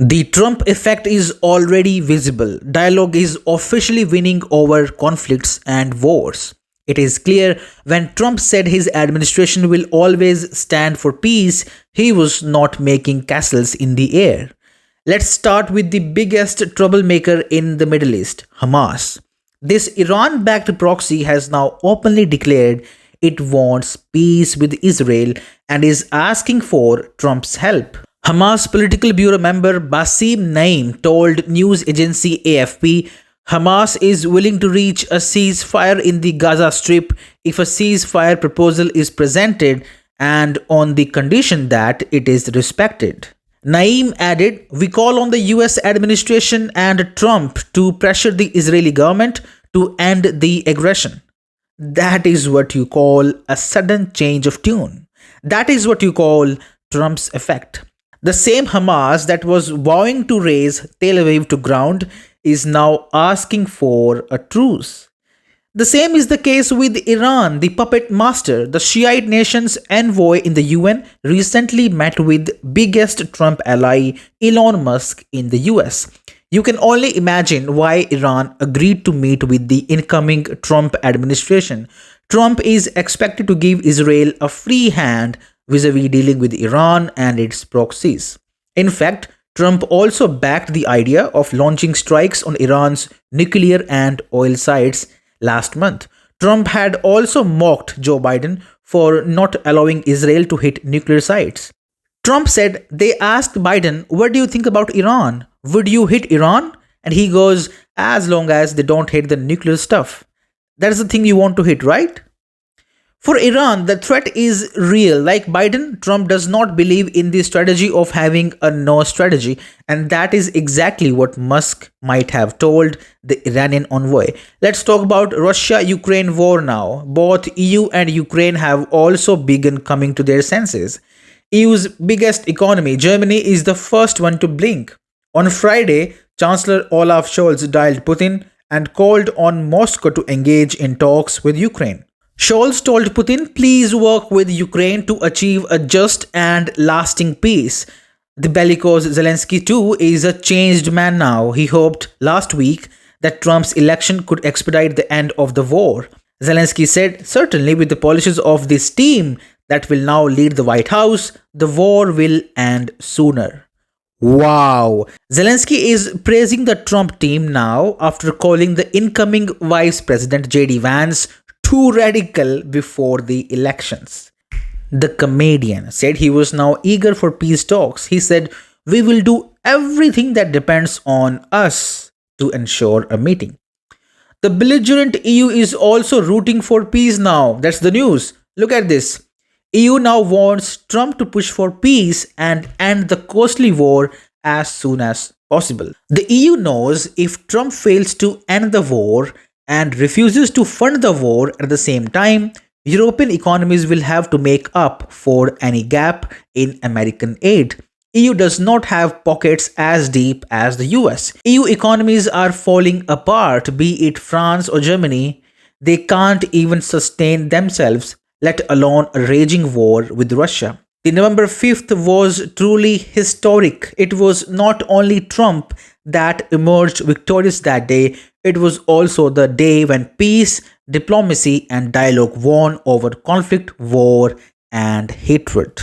The Trump effect is already visible. Dialogue is officially winning over conflicts and wars. It is clear when Trump said his administration will always stand for peace, he was not making castles in the air. Let's start with the biggest troublemaker in the Middle East, Hamas. This Iran backed proxy has now openly declared it wants peace with Israel and is asking for Trump's help. Hamas political bureau member Basim Naim told news agency AFP Hamas is willing to reach a ceasefire in the Gaza Strip if a ceasefire proposal is presented and on the condition that it is respected. Naim added, "We call on the US administration and Trump to pressure the Israeli government to end the aggression." That is what you call a sudden change of tune. That is what you call Trump's effect. The same Hamas that was vowing to raise Tel Aviv to ground is now asking for a truce. The same is the case with Iran, the puppet master. The Shiite nation's envoy in the UN recently met with biggest Trump ally Elon Musk in the US. You can only imagine why Iran agreed to meet with the incoming Trump administration. Trump is expected to give Israel a free hand vis-a-vis dealing with Iran and its proxies. In fact, Trump also backed the idea of launching strikes on Iran's nuclear and oil sites last month. Trump had also mocked Joe Biden for not allowing Israel to hit nuclear sites. Trump said they asked Biden, "What do you think about Iran? Would you hit Iran?" And he goes, "As long as they don't hit the nuclear stuff." That's the thing you want to hit, right? For Iran, the threat is real. Like Biden, Trump does not believe in the strategy of having a no strategy, and that is exactly what Musk might have told the Iranian envoy. Let's talk about Russia-Ukraine war now. Both EU and Ukraine have also begun coming to their senses. EU's biggest economy, Germany, is the first one to blink. On Friday, Chancellor Olaf Scholz dialed Putin and called on Moscow to engage in talks with Ukraine. Scholz told Putin, "Please work with Ukraine to achieve a just and lasting peace." The bellicose Zelensky too is a changed man now. He hoped last week that Trump's election could expedite the end of the war. Zelensky said, "Certainly with the policies of this team that will now lead the White House, the war will end sooner." Wow. Zelensky is praising the Trump team now after calling the incoming Vice President JD Vance too radical before the elections. The comedian said he was now eager for peace talks. He said, "We will do everything that depends on us to ensure a meeting." The belligerent EU is also rooting for peace now. That's the news. Look at this. EU now wants Trump to push for peace and end the costly war as soon as possible. The EU knows if Trump fails to end the war and refuses to fund the war at the same time, European economies will have to make up for any gap in American aid. EU does not have pockets as deep as the US. EU economies are falling apart, be it France or Germany. They can't even sustain themselves, let alone a raging war with Russia. The November 5th was truly historic. It was not only Trump that emerged victorious that day, it was also the day when peace, diplomacy, and dialogue won over conflict, war, and hatred.